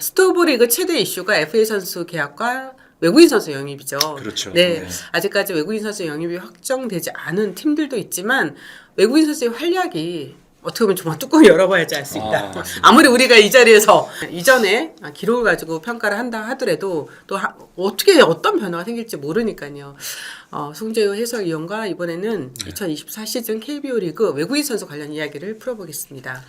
스토브리그 최대 이슈가 FA 선수 계약과 외국인 선수 영입이죠. 그렇죠. 네, 네. 아직까지 외국인 선수 영입이 확정되지 않은 팀들도 있지만 외국인 선수의 활약이 어떻게 보면 정말 뚜껑을 열어봐야지 알 수 있다. 아무리 우리가 이 자리에서 이전에 기록을 가지고 평가를 한다 하더라도 또 어떻게 어떤 변화가 생길지 모르니까요. 송재효 해설위원과 이번에는 2024 시즌 KBO 리그 외국인 선수 관련 이야기를 풀어보겠습니다.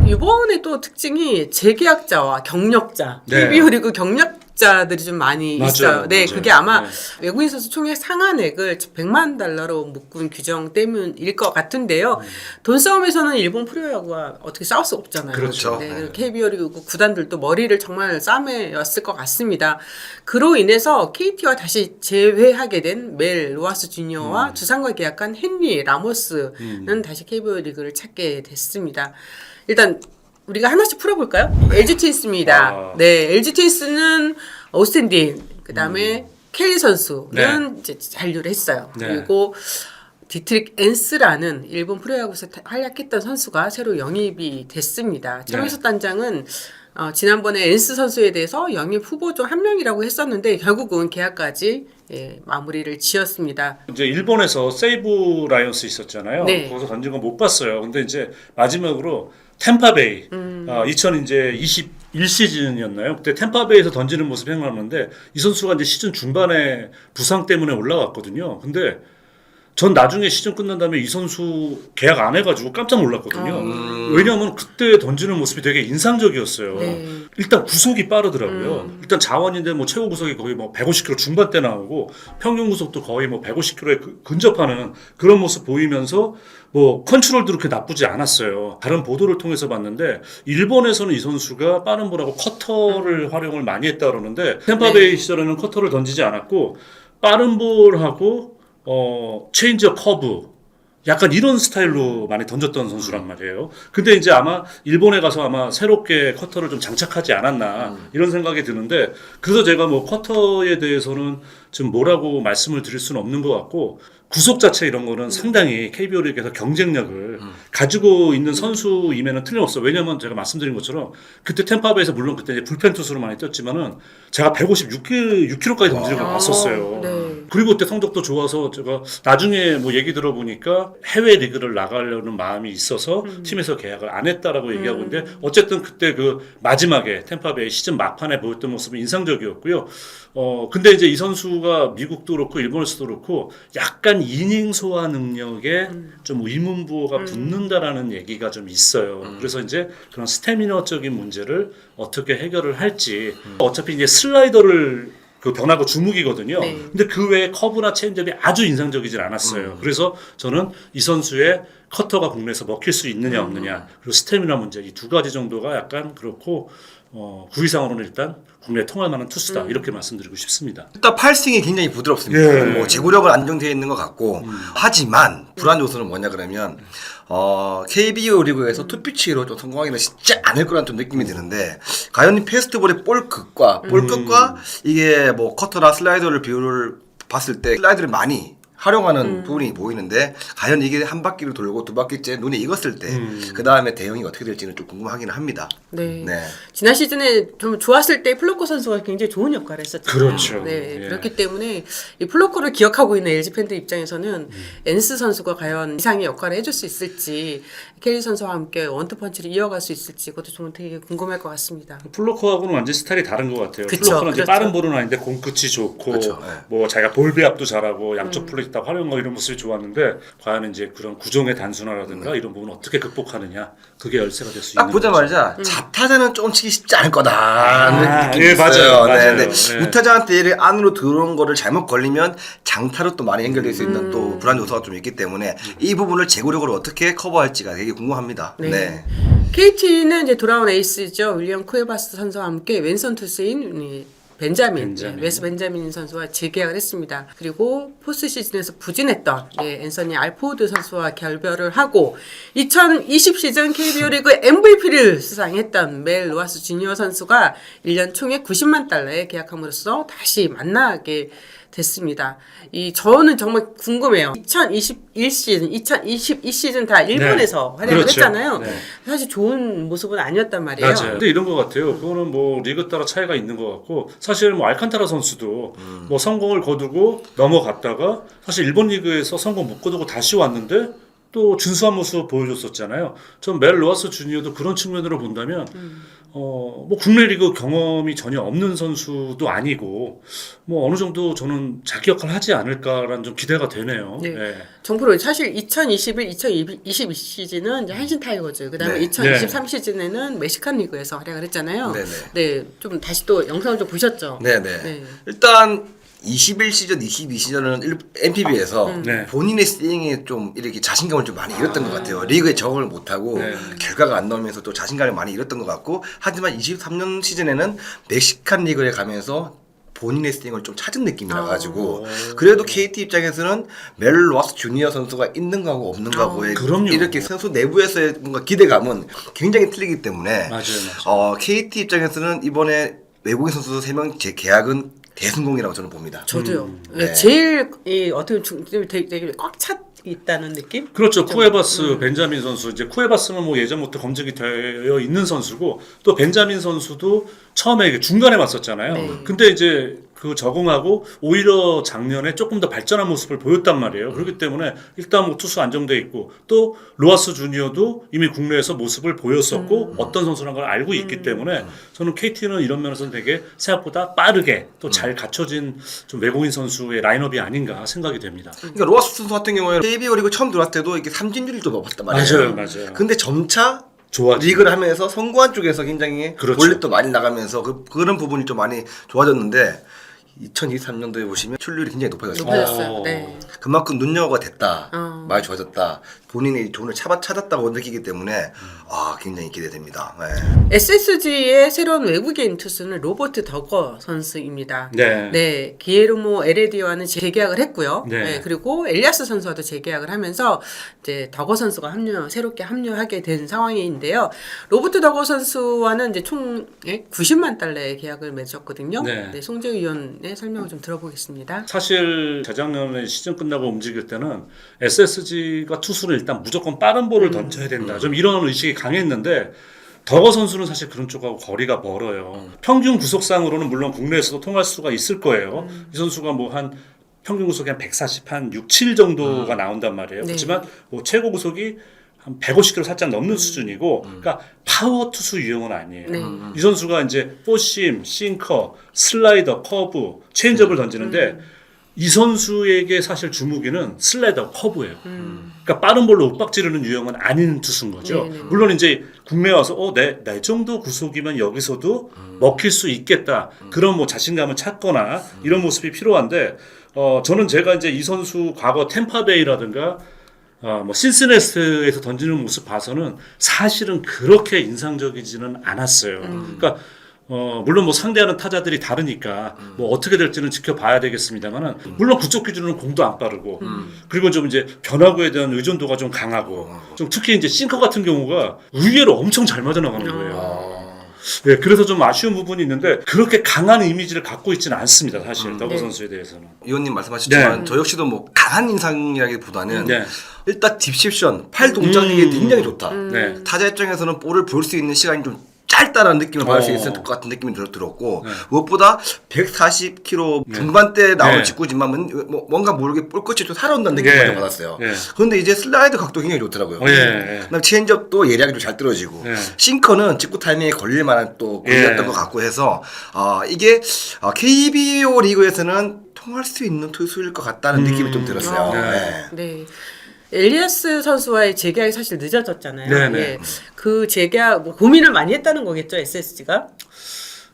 이번에 또 특징이 재계약자와 경력자, 네. KBO 리그 경력자들이 좀 많이 맞아요, 있어요. 네, 맞아요. 그게 아마 네. 외국인 선수 총액 상한액을 $100만 묶은 규정 때문일 것 같은데요. 돈 싸움에서는 일본 프로야구와 어떻게 싸울 수 없잖아요. 그렇죠. 네, 네. KBO 리그 구단들도 머리를 정말 싸매였을 것 같습니다. 그로 인해서 KT와 다시 재회하게 된 멜 로하스 주니어와 두산과 계약한 헨리 라모스는 다시 KBO 리그를 찾게 됐습니다. 일단 우리가 하나씩 풀어볼까요? LG 트윈스입니다. 아. 네, LG 트윈스는 오스틴 딘, 그 다음에 켈리 선수는 네. 이제 잔류를 했어요. 네. 그리고 디트릭 엔스라는 일본 프로야구에서 활약했던 선수가 새로 영입이 됐습니다. 최명석 단장은 지난번에 엔스 선수에 대해서 영입 후보 중 한 명이라고 했었는데 결국은 계약까지 마무리를 지었습니다. 이제 일본에서 세이브 라이온스 있었잖아요. 네. 거기서 던진 건 못 봤어요. 근데 이제 마지막으로 템파베이 2021 시즌이었나요? 그때 템파베이에서 던지는 모습 생각나는데 이 선수가 이제 시즌 중반에 부상 때문에 올라갔거든요. 근데 전 나중에 시즌 끝난 다음에 이 선수 계약 안 해가지고 깜짝 놀랐거든요. 왜냐하면 그때 던지는 모습이 되게 인상적이었어요. 네. 일단 구속이 빠르더라고요. 일단 자원인데 뭐 최고 구속이 거의 뭐 150km 중반대 나오고 평균 구속도 거의 뭐 150km에 근접하는 그런 모습 보이면서 뭐 컨트롤도 그렇게 나쁘지 않았어요. 다른 보도를 통해서 봤는데 일본에서는 이 선수가 빠른 볼하고 커터를 활용을 많이 했다 그러는데 템파베이 시절에는 커터를 던지지 않았고 빠른 볼하고 체인지업 커브 약간 이런 스타일로 많이 던졌던 선수란 말이에요. 근데 이제 아마 일본에 가서 아마 새롭게 커터를 좀 장착하지 않았나 이런 생각이 드는데 그래서 제가 뭐 커터에 대해서는 지금 뭐라고 말씀을 드릴 수는 없는 것 같고 구속 자체 이런 거는 상당히 KBO 리그에서 경쟁력을 가지고 있는 선수임에는 틀림없어. 왜냐면 제가 말씀드린 것처럼 그때 템파베이에서 물론 그때 이제 불펜 투수로 많이 뛰었지만은 제가 156km까지 던지는 걸 봤었어요. 네. 그리고 그때 성적도 좋아서 제가 나중에 뭐 얘기 들어보니까 해외 리그를 나가려는 마음이 있어서 팀에서 계약을 안 했다라고 얘기하고 있는데 어쨌든 그때 그 마지막에 템파베이 시즌 막판에 보였던 모습은 인상적이었고요. 근데 이제 이 선수가 미국도 그렇고 일본에서도 그렇고 약간 이닝 소화 능력에 좀 의문부호가 붙는다라는 얘기가 좀 있어요. 그래서 이제 그런 스태미너적인 문제를 어떻게 해결을 할지 어차피 이제 슬라이더를 그 변화구 주무기거든요. 네. 근데 그 외에 커브나 체인지업이 아주 인상적이진 않았어요. 그래서 저는 이 선수의 커터가 국내에서 먹힐 수 있느냐 없느냐 그리고 스태미나 문제 이 두 가지 정도가 약간 그렇고 구위상으로는 일단 국내에 통할 만한 투수다 이렇게 말씀드리고 싶습니다. 일단 팔스윙이 굉장히 부드럽습니다. 예. 뭐 제구력은 안정되어 있는 것 같고 하지만 불안 요소는 뭐냐 그러면 KBO 리그에서 투피치로 좀 성공하기는 쉽지 않을 거라는 좀 느낌이 드는데 과연 이 패스트볼의 볼끝과 이게 뭐 커터나 슬라이더를 비율을 봤을 때 슬라이더를 많이 활용하는 부분이 보이는데 과연 이게 한 바퀴를 돌고 두 바퀴째 눈에 익었을 때 그 다음에 대응이 어떻게 될지는 좀 궁금하긴 합니다. 네. 네. 지난 시즌에 좀 좋았을 때 플로커 선수가 굉장히 좋은 역할을 했었잖아요. 그렇죠. 네, 예. 그렇기 때문에 이 플로커를 기억하고 있는 LG 팬들 입장에서는 엔스 선수가 과연 이상의 역할을 해줄 수 있을지 켈리 선수와 함께 원투펀치를 이어갈 수 있을지 그것도 좀 되게 궁금할 것 같습니다. 플로커하고는 완전 스타일이 다른 것 같아요. 그쵸, 플로커는 이제 그렇죠. 빠른 볼은 아닌데 공 끝이 좋고 그렇죠, 네. 뭐 자기가 볼 배합도 잘하고 양쪽 플레이 다 활용하고 이런 모습이 좋았는데 과연 이제 그런 구종의 단순화라든가 이런 부분 어떻게 극복하느냐 그게 열쇠가 될 수 있는 딱 보자마자 잡타자는 조금 치기 쉽지 않을 거다라는 느낌이 예, 있어요. 맞아요. 네, 네. 예. 우타자한테 얘를 안으로 들어온 거를 잘못 걸리면 장타로 또 많이 연결될 수 있는 또 불안 요소가 좀 있기 때문에 이 부분을 제구력으로 어떻게 커버할지가 되게 궁금합니다. 네. 네. KT는 이제 돌아온 에이스죠. 윌리엄 쿠에바스 선수와 함께 왼손 투수인 벤자민. 웨스 벤자민 선수와 재계약을 했습니다. 그리고 포스트 시즌에서 부진했던 앤서니 알포드 선수와 결별을 하고 2020 시즌 KBO 리그 MVP를 수상했던 멜 로하스 주니어 선수가 1년 총액 $90만 계약함으로써 다시 만나게 됐습니다. 저는 정말 궁금해요. 2021 시즌, 2022 시즌 다 일본에서 활약을 그렇죠. 했잖아요. 네. 사실 좋은 모습은 아니었단 말이에요. 맞아요. 근데 이런 것 같아요. 그거는 뭐 리그 따라 차이가 있는 것 같고 사실 뭐 알칸타라 선수도 뭐 성공을 거두고 넘어갔다가 사실 일본 리그에서 성공 못 거두고 다시 왔는데 또 준수한 모습 보여줬었잖아요. 전 멜 로하스 주니어도 그런 측면으로 본다면 뭐 국내 리그 경험이 전혀 없는 선수도 아니고 뭐 어느 정도 저는 자기 역할을 하지 않을까라는 좀 기대가 되네요. 네. 네. 정프로 사실 2021, 2022 시즌은 이제 한신 타이거즈, 그다음에 네. 2023 시즌에는 멕시칸 리그에서 활약을 했잖아요. 네네. 네, 좀 다시 또 영상을 좀 보셨죠? 네네. 네. 일단 21 시즌, 22 시즌은 NPB에서 네. 본인의 스윙에 좀 이렇게 자신감을 좀 많이 잃었던 것 같아요. 리그에 적응을 못하고 네. 결과가 안 나오면서 또 자신감을 많이 잃었던 것 같고, 하지만 23년 시즌에는 멕시칸 리그에 가면서 본인의 스윙을 좀 찾은 느낌이라 가지고 그래도 KT 입장에서는 멜 로하스 주니어 선수가 있는 거하고 없는 거하고의 그럼요. 이렇게 선수 내부에서의 뭔가 기대감은 굉장히 틀리기 때문에 맞아요. KT 입장에서는 이번에 외국인 선수 3명 재계약은 대성공이라고 저는 봅니다. 저도요. 네. 제일 어떻게 되게 꽉 차 있다는 느낌? 그렇죠. 쿠에바스, 벤자민 선수. 이제 쿠에바스는 뭐 예전부터 검증이 되어 있는 선수고 또 벤자민 선수도 처음에 중간에 왔었잖아요. 네. 근데 이제 그 적응하고 오히려 작년에 조금 더 발전한 모습을 보였단 말이에요. 그렇기 때문에 일단 뭐 투수 안정돼 있고 또 로하스 주니어도 이미 국내에서 모습을 보였었고 어떤 선수라는 걸 알고 있기 때문에 저는 KT는 이런 면에서는 되게 생각보다 빠르게 또 잘 갖춰진 좀 외국인 선수의 라인업이 아닌가 생각이 됩니다. 그러니까 로하스 선수 같은 경우에 KBO 리그 처음 들어왔을 때도 이게 삼진율이 좀 높았단 말이에요. 맞아요. 근데 점차 좋아지. 리그를 하면서 선구안 쪽에서 굉장히 그렇죠. 볼넷도 많이 나가면서 그런 부분이 좀 많이 좋아졌는데 2023년도에 보시면 출률이 굉장히 높아졌습니다. 높아졌어요. 네. 그만큼 눈여겨가 됐다, 많이 좋아졌다, 본인이 돈을 찾았다고 느끼기 때문에 굉장히 기대됩니다. 네. SSG의 새로운 외국인 투수는 로버트 더거 선수입니다. 네. 네, 기에르모 에레디와는 재계약을 했고요. 네. 네, 그리고 엘리아스 선수와도 재계약을 하면서 이제 더거 선수가 새롭게 합류하게 된 상황인데요. 로버트 더거 선수와는 이제 총 90만 달러의 계약을 맺었거든요. 네. 네, 송재우 위원의 설명을 좀 들어보겠습니다. 사실 재작년에 시즌 끝나고 움직일 때는 SSG가 투수를 일단 무조건 빠른 볼을 던져야 된다. 좀 이런 의식이 강했는데 더거 선수는 사실 그런 쪽하고 거리가 멀어요. 평균 구속상으로는 물론 국내에서도 통할 수가 있을 거예요. 이 선수가 뭐 한 평균 구속이 한 140, 한 6, 7 정도가 나온단 말이에요. 네. 그렇지만 뭐 최고 구속이 한 150km 살짝 넘는 수준이고, 그러니까 파워 투수 유형은 아니에요. 네. 이 선수가 이제 포심, 싱커, 슬라이더, 커브, 체인지업을 던지는데 이 선수에게 사실 주무기는 슬라이더, 커브예요. 그러니까 빠른 볼로 윽박 지르는 유형은 아닌 투수인 거죠. 네네. 물론 이제 국내에 와서 내 정도 구속이면 여기서도 먹힐 수 있겠다. 그런 뭐 자신감을 찾거나 이런 모습이 필요한데 저는 제가 이제 이 선수 과거 템파베이라든가 뭐 신스네스에서 던지는 모습 봐서는 사실은 그렇게 인상적이지는 않았어요. 그러니까 물론 뭐 상대하는 타자들이 다르니까 뭐 어떻게 될지는 지켜봐야 되겠습니다만은 물론 그쪽 기준으로는 공도 안 빠르고 그리고 좀 이제 변화구에 대한 의존도가 좀 강하고 좀 특히 이제 싱커 같은 경우가 의외로 엄청 잘 맞아 나가는 거예요. 네, 그래서 좀 아쉬운 부분이 있는데 그렇게 강한 이미지를 갖고 있지는 않습니다. 사실 더거 선수에 대해서는. 의원님 말씀하셨지만 네. 저 역시도 뭐 강한 인상이라기보다는 네. 일단 딥십션, 팔 동작이 굉장히 좋다. 네. 타자 입장에서는 볼을 볼 수 있는 시간이 좀 짧다라는 느낌을 받을 수 있을 것 같은 느낌이 들었고 무엇보다 140km 중반대 나오는 네. 직구지만 뭔가 모르게 볼끝이 좀 살아온다는 느낌을 네. 많이 받았어요. 네. 그런데 이제 슬라이드 각도 굉장히 좋더라고요. 예. 그다음에 체인지업도 예리하게 좀 잘 떨어지고 네. 싱커는 직구 타이밍에 걸릴 만한 또 걸렸던 예. 것 같고 해서 이게 KBO 리그에서는 통할 수 있는 투수일 것 같다는 느낌이 좀 들었어요. 네. 네. 엘리아스 선수와의 재계약이 사실 늦어졌잖아요. 네네. 예. 그 재계약 고민을 많이 했다는 거겠죠, SSG가?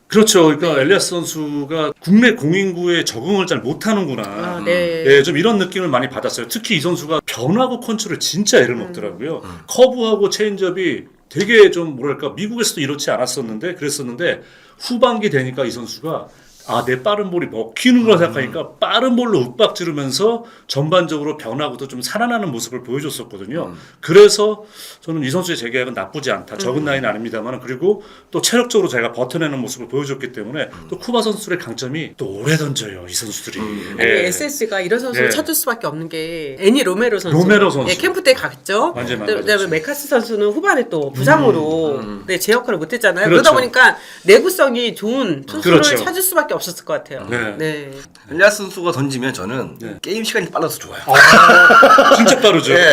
그렇죠. 그러니까 엘리아스 선수가 국내 공인구에 적응을 잘 못하는구나. 네. 네, 좀 이런 느낌을 많이 받았어요. 특히 이 선수가 변화구 컨트롤 진짜 애를 먹더라고요. 커브하고 체인지업이 되게 좀 뭐랄까 미국에서도 이렇지 않았었는데 그랬었는데 후반기 되니까 이 선수가 내 빠른 볼이 먹히는 걸 생각하니까 빠른 볼로 윽박 지르면서 전반적으로 변하고도 좀 살아나는 모습을 보여줬었거든요. 그래서 저는 이 선수의 재계약은 나쁘지 않다. 적은 나이는 아닙니다만 그리고 또 체력적으로 제가 버텨내는 모습을 보여줬기 때문에 또 쿠바 선수들의 강점이 또 오래 던져요. 이 선수들이. 아니, SS가 이런 선수를 예. 찾을 수밖에 없는 게 애니 로메로 선수. 로메로 선수. 예, 캠프 때 갔죠. 완전히 그다음에 망가졌죠. 메카스 선수는 후반에 또 부상으로 네, 제 역할을 못했잖아요. 그렇죠. 그러다 보니까 내구성이 좋은 투수를 그렇죠. 찾을 수밖에 없었을 것 같아요. 네. 네. 엘리아스 선수가 던지면 저는 네. 게임 시간이 빨라서 좋아요. 진짜 빠르죠. 예.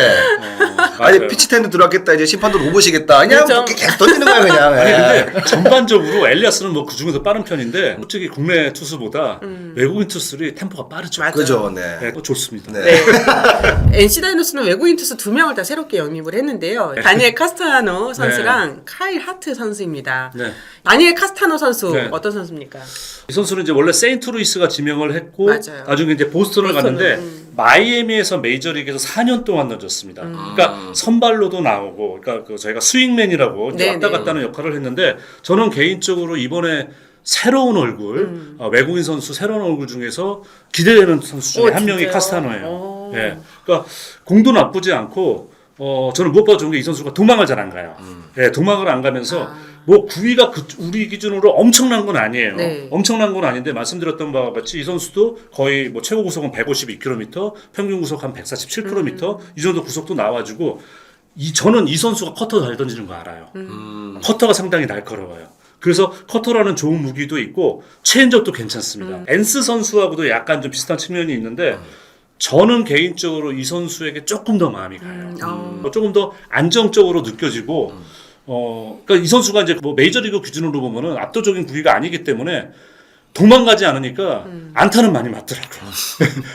맞아요. 아니 피치타임도 들어왔겠다 이제 심판도 로봇이겠다 그냥 그렇죠. 계속 던지는 거야 그냥. 아니 예. 근데 전반적으로 엘리아스는 뭐 그 중에서 빠른 편인데 솔직히 국내 투수보다 외국인 투수들이 템포가 빠르죠. 맞아요. 그죠, 네. 네, 또 좋습니다. 네. 네. NC 다이노스는 외국인 투수 2명을 다 새롭게 영입을 했는데요. 다니엘 카스타노 선수랑 카일 하트 선수입니다. 네. 다니엘 카스타노 선수 네. 어떤 선수입니까? 이 선수는 이제 원래 세인트루이스가 지명을 했고 맞아요. 나중에 이제 보스턴을 보스턴은, 갔는데 마이애미에서 메이저리그에서 4년 동안 던졌습니다. 그러니까 선발로도 나오고, 그러니까 그 저희가 스윙맨이라고 이제 네, 왔다 네. 갔다 하는 역할을 했는데 저는 개인적으로 이번에 새로운 얼굴, 외국인 선수 새로운 얼굴 중에서 기대되는 선수 중에 한 명이 진짜요? 카스타노예요. 예, 그러니까 공도 나쁘지 않고. 저는 무엇보다 좋은 게 이 선수가 도망을 잘 안 가요. 예, 도망을 안 가면서 뭐 구위가 우리 기준으로 엄청난 건 아니에요. 네. 엄청난 건 아닌데 말씀드렸던 바와 같이 이 선수도 거의 뭐 최고 구속은 152km, 평균 구속 한 147km 이 정도 구속도 나와주고 저는 이 선수가 커터 잘 던지는 거 알아요. 커터가 상당히 날카로워요. 그래서 커터라는 좋은 무기도 있고 체인지업도 괜찮습니다. 엔스 선수하고도 약간 좀 비슷한 측면이 있는데 저는 개인적으로 이 선수에게 조금 더 마음이 가요. 조금 더 안정적으로 느껴지고, 그러니까 이 선수가 이제 뭐 메이저리그 기준으로 보면은 압도적인 구위가 아니기 때문에 도망가지 않으니까 안타는 많이 맞더라고요.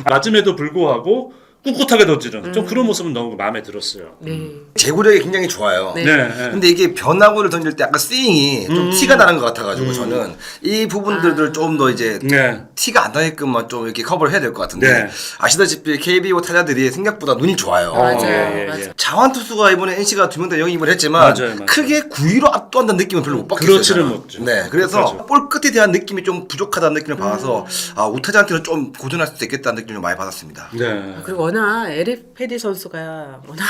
맞음에도 불구하고 꿋꿋하게 던지는 좀 그런 모습은 너무 마음에 들었어요. 네. 제구력이 굉장히 좋아요. 네. 네. 근데 이게 변화구를 던질 때 약간 스윙이 좀 티가 나는 것 같아가지고 저는 이 부분들을 좀 더 이제 네. 티가 안 나게끔만 좀 이렇게 커버를 해야 될 것 같은데 네. 아시다시피 KBO 타자들이 생각보다 눈이 좋아요. 맞아요. 예, 예, 맞아요. 예. 자완 투수가 이번에 NC가 2명 다 영입을 했지만 맞아요. 크게 9위로 압도한다는 느낌은 별로 못 받겠어요. 그렇지는 저는. 못죠. 네, 그래서 그렇죠. 볼 끝에 대한 느낌이 좀 부족하다는 느낌을 받아서 우타자한테는 좀 고전할 수도 있겠다는 느낌을 많이 받았습니다. 네. 그리고 워낙 에릭 페디 선수가 워낙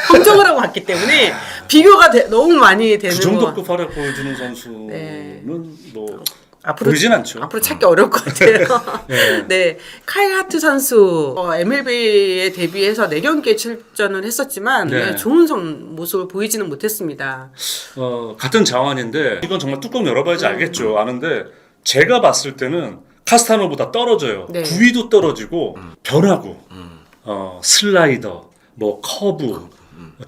성적을 하고 왔기 때문에 비교가 너무 많이 되는 그 거. 정도급 활약 보여주는 선수는 네. 뭐 앞으로 보이진 않죠. 앞으로 찾기 어려울 것 같아요. 네. 네, 카일 하트 선수 MLB에 데뷔해서 4경기에 출전을 했었지만 네. 좋은 모습을 보이지는 못했습니다. 같은 자원인데 이건 정말 뚜껑 열어봐야지 알겠죠. 아는데 제가 봤을 때는 카스타노보다 떨어져요. 네. 구위도 떨어지고 변화구, 슬라이더, 뭐 커브,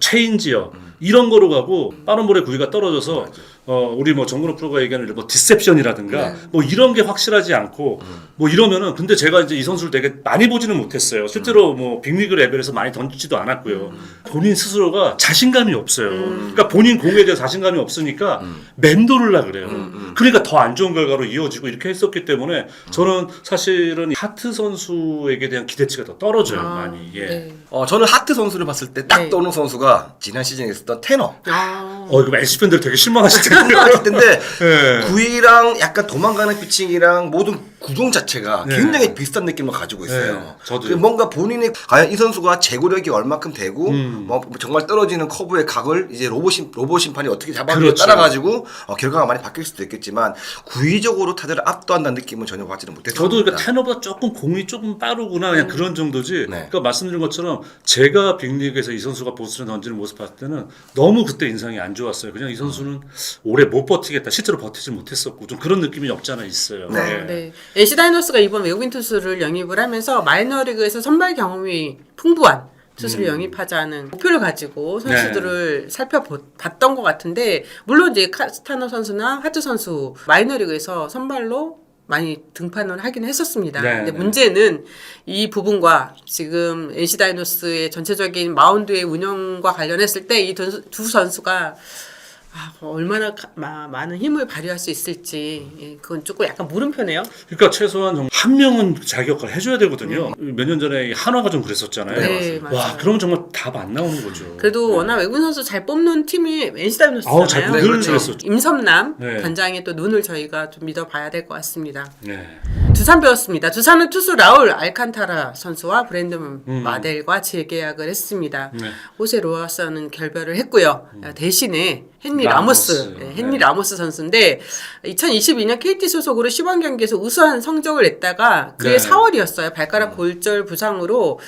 체인지업 이런 거로 가고 빠른 볼의 구위가 떨어져서 우리 뭐 정근호 프로가 얘기하는 뭐 디셉션이라든가 뭐 이런 게 확실하지 않고 뭐 이러면은 근데 제가 이제 이 선수를 되게 많이 보지는 못했어요. 실제로 뭐 빅리그 레벨에서 많이 던지지도 않았고요. 본인 스스로가 자신감이 없어요. 그러니까 본인 공에 대해 자신감이 없으니까 맴돌으려 그래요. 그러니까 더 안 좋은 결과로 이어지고 이렇게 했었기 때문에 저는 사실은 하트 선수에게 대한 기대치가 더 떨어져요. 많이. 예. 네. 저는 하트 선수를 봤을 때 딱 네. 떠오르는 선수가 지난 시즌에 있었던 테너. 이거 NC 팬들 되게 실망하실 텐데. 했을 텐데 네. 구위랑 약간 도망가는 피칭이랑 모든 구종 자체가 네. 굉장히 비슷한 느낌을 가지고 있어요. 네, 저도요. 그 뭔가 본인이 과연 이 선수가 제구력이 얼마큼 되고 뭐 정말 떨어지는 커브의 각을 이제 로봇 심판이 어떻게 잡아주고 그렇죠. 따라가지고 결과가 많이 바뀔 수도 있겠지만 구위적으로 타자를 압도한다는 느낌은 전혀 받지는 못했습니다. 저도 그러니까 테너보다 조금 공이 조금 빠르구나 그냥 그런 정도지. 네. 그러니까 말씀드린 것처럼 제가 빅리그에서 이 선수가 보스를 던지는 모습 봤을 때는 너무 그때 인상이 안 좋았어요. 그냥 이 선수는 오래 못 버티겠다. 실제로 버티지 못했었고 좀 그런 느낌이 없지 않아 있어요. 네. 예. 네. NC 다이노스가 이번 외국인 투수를 영입을 하면서 마이너리그에서 선발 경험이 풍부한 투수를 영입하자는 목표를 가지고 선수들을 살펴봤던 것 같은데 물론 이제 카스타노 선수나 하트 선수 마이너리그에서 선발로 많이 등판을 하긴 했었습니다. 네, 근데 네. 문제는 이 부분과 지금 NC 다이노스의 전체적인 마운드의 운영과 관련했을 때 이 두 선수가 얼마나 많은 힘을 발휘할 수 있을지 예, 그건 조금 약간 물음표네요. 그러니까 최소한 한 명은 자기 역할을 해줘야 되거든요. 몇 년 전에 한화가 좀 그랬었잖아요. 네, 맞아요. 와, 그러면 정말 답 안 나오는 거죠. 그래도 워낙 외국인 선수 잘 뽑는 팀이 NC 다이노스잖아요. 잘 네, 그렇죠. 그랬었죠. 임섬남 네. 단장의 또 눈을 저희가 좀 믿어봐야 될 것 같습니다. 네. 두산 배웠습니다. 두산은 투수 라울 알칸타라 선수와 브랜든 마델과 재계약을 했습니다. 네. 호세 로하스는 결별을 했고요. 대신에 헨리 라모스. 라모스, 네, 헨리 네. 라모스 선수인데 2022년 KT 소속으로 시범 경기에서 우수한 성적을 냈다가 그해 네. 4월이었어요. 발가락 골절 부상으로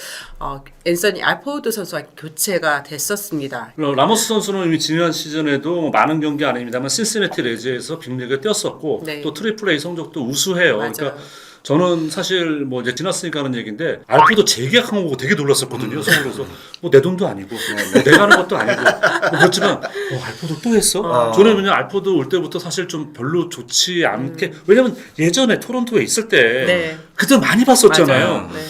앤서니 알포드 선수와 교체가 됐었습니다. 라모스 선수는 이미 지난 시즌에도 뭐 많은 경기 아닙니다만 신시내티 레즈에서 빅리그에 뛰었었고 네. 또 트리플 A 성적도 우수해요. 맞아요. 그러니까 저는 사실 뭐 이제 지났으니까 하는 얘기인데 알포도 재계약한 거 보고 되게 놀랐었거든요. 서울에서 뭐 내 돈도 아니고 뭐 내가 하는 것도 아니고 뭐 그렇지만 알포도 또 했어? 저는 그냥 알포도 올 때부터 사실 좀 별로 좋지 않게 왜냐면 예전에 토론토에 있을 때 네. 그때 많이 봤었잖아요. 맞아요. 네.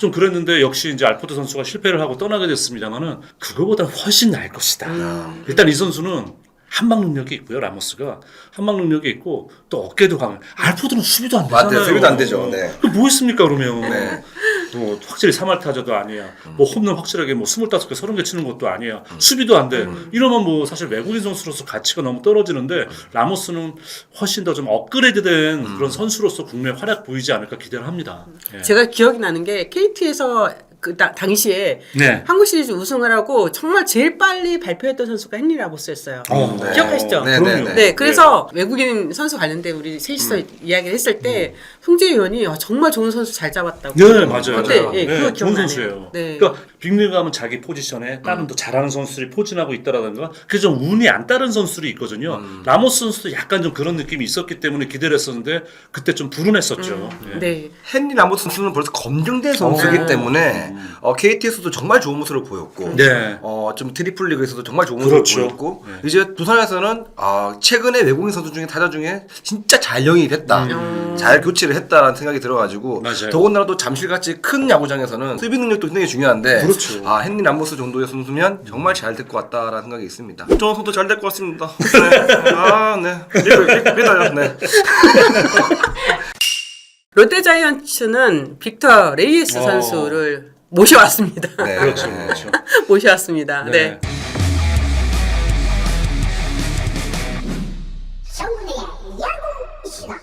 좀 그랬는데 역시 이제 알포드 선수가 실패를 하고 떠나게 됐습니다만은 그거보다 훨씬 나을 것이다. 일단 이 선수는 한방 능력이 있고요. 라모스가 한방 능력이 있고 또 어깨도 강해. 알포드는 수비도 안 되잖아요. 맞아요. 수비도 안 되죠. 네. 뭐 했습니까 그러면? 네. 뭐 확실히 3할 타자도 아니야. 뭐 홈런 확실하게 뭐 25개, 30개 치는 것도 아니야. 수비도 안 돼. 이러면 뭐 사실 외국인 선수로서 가치가 너무 떨어지는데 라모스는 훨씬 더 좀 업그레이드된 그런 선수로서 국내 활약 보이지 않을까 기대를 합니다. 예. 제가 기억이 나는 게 KT에서 그 당시에 네. 한국 시리즈 우승을 하고 정말 제일 빨리 발표했던 선수가 헨리 라모스였어요. 네. 기억하시죠? 네, 그럼요. 네, 네, 그래서 외국인 선수 관련된 우리 셋이서 이야기를 했을 때 송재희 의원이 정말 좋은 선수 잘 잡았다고. 네, 맞아요. 그때 맞아요. 예, 네, 그거 좋은 기억나네요. 선수예요. 네. 그러니까 빅리그 가면 자기 포지션에 다른 더 잘하는 선수들이 포진하고 있다라든가 그게 좀 운이 안 따른 선수들이 있거든요. 라모스 선수도 약간 좀 그런 느낌이 있었기 때문에 기대를 했었는데 그때 좀 불운했었죠. 네. 네. 헨리 라모스 선수는 벌써 검증된 선수이기 때문에 KT에서도 정말 좋은 모습을 보였고 네. 좀 트리플 리그에서도 정말 좋은 모습을 그렇죠. 보였고 네. 이제 두산에서는 최근에 외국인 선수 중에 타자 중에 진짜 잘 영입했다. 잘 교체를 했다라는 생각이 들어가지고 맞아요. 더군다나 또 잠실같이 큰 야구장에서는 수비 능력도 굉장히 중요한데 그렇죠. 헨리 라모스 정도의 선수면 정말 잘 될 것 같다라는 생각이 있습니다. 저 선수 잘 될 것 같습니다. 네. 믿어요. 네. 롯데자이언츠는 빅터 레이에스 선수를 모셔왔습니다. 네. 그렇죠. 그렇죠. 모셔왔습니다. 네. 정문의 야구 시간.